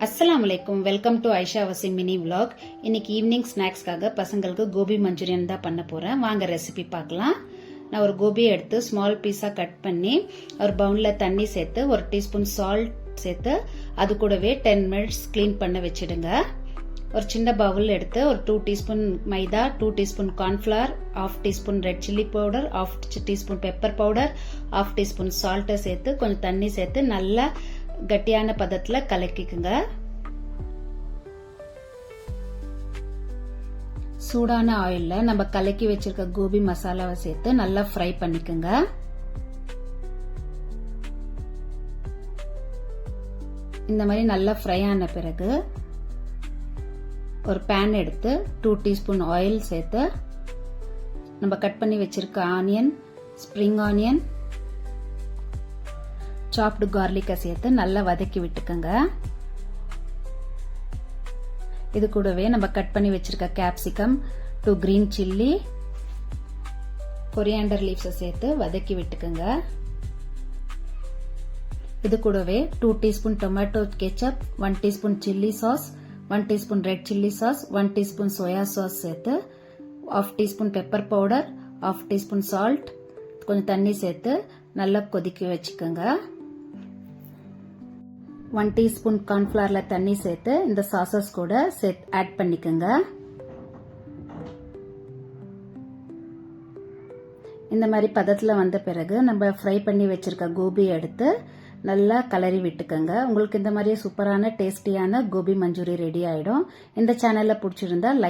அஸ்ஸலாமு அலைக்கும். Welcome to Aisha Wasim mini vlog. இன்னைக்கு ஈவினிங் ஸ்நாக்ஸ்க்காக பசங்களுக்கு கோபி மஞ்சூரியன் தான் பண்ண போறேன். வாங்க ரெசிபி பார்க்கலாம். நான் ஒரு கோபியை எடுத்து ஸ்மால் பீஸா கட் பண்ணி ஒரு பவுல்ல தண்ணி சேர்த்து ஒரு டீஸ்பூன் சால்ட் சேர்த்து அது கூடவே 10 மினிட்ஸ் கிளீன் பண்ண வச்சிடுங்க. ஒரு சின்ன பவுல் எடுத்து ஒரு 2 teaspoon maida, 2 teaspoon cornflour, 1/2 teaspoon red chilli powder, 1/2 teaspoon pepper powder, 1/2 teaspoon சால்ட்டை சேர்த்து கொஞ்சம் தண்ணி சேர்த்து நல்லா கட்டியான பதத்துல கலக்கிக்குங்க. சூடான ஆயில்ல நம்ம கலக்கி வச்சிருக்க கோபி மசாலாவை சேர்த்து நல்லா ஃப்ரை பண்ணிக்குங்க. இந்த மாதிரி நல்லா ஃப்ரை ஆன பிறகு ஒரு பேன் எடுத்து 2 டீஸ்பூன் ஆயில் சேர்த்து நம்ம கட் பண்ணி வச்சிருக்க ஆனியன், ஸ்ப்ரிங் ஆனியன், சாப்டு கார்லிக்கை சேர்த்து நல்லா வதக்கி விட்டுக்கங்க. இது கூடவே நம்ம கட் பண்ணி வச்சிருக்க கேப்சிகம், 2 கிரீன் சில்லி, கொரியாண்டர் லீவ்ஸை சேர்த்து வதக்கி விட்டுக்கங்க. இது கூடவே 2 teaspoon tomato ketchup, 1 teaspoon chilli sauce, 1 teaspoon red chilli sauce, 1 teaspoon soya sauce சேர்த்து 1/2 teaspoon pepper powder, 1/2 teaspoon salt, கொஞ்சம் தண்ணி சேர்த்து நல்லா கொதிக்க வச்சுக்கோங்க. 1 டீஸ்பூன் கார்ன்ஃபிளவர்ல தண்ணி சேர்த்து இந்த சாசஸ் கூட ஆட் பண்ணிக்கோங்க. இந்த மாதிரி பதத்துல வந்த பிறகு நம்ம ஃப்ரை பண்ணி வச்சிருக்க கோபி எடுத்து நல்லா கலரி விட்டுக்கோங்க. உங்களுக்கு இந்த மாதிரி சூப்பரான டேஸ்டியான கோபி மஞ்சூரி ரெடி ஆயிடும். இந்த சேனல்ல பிடிச்சிருந்தா லைக்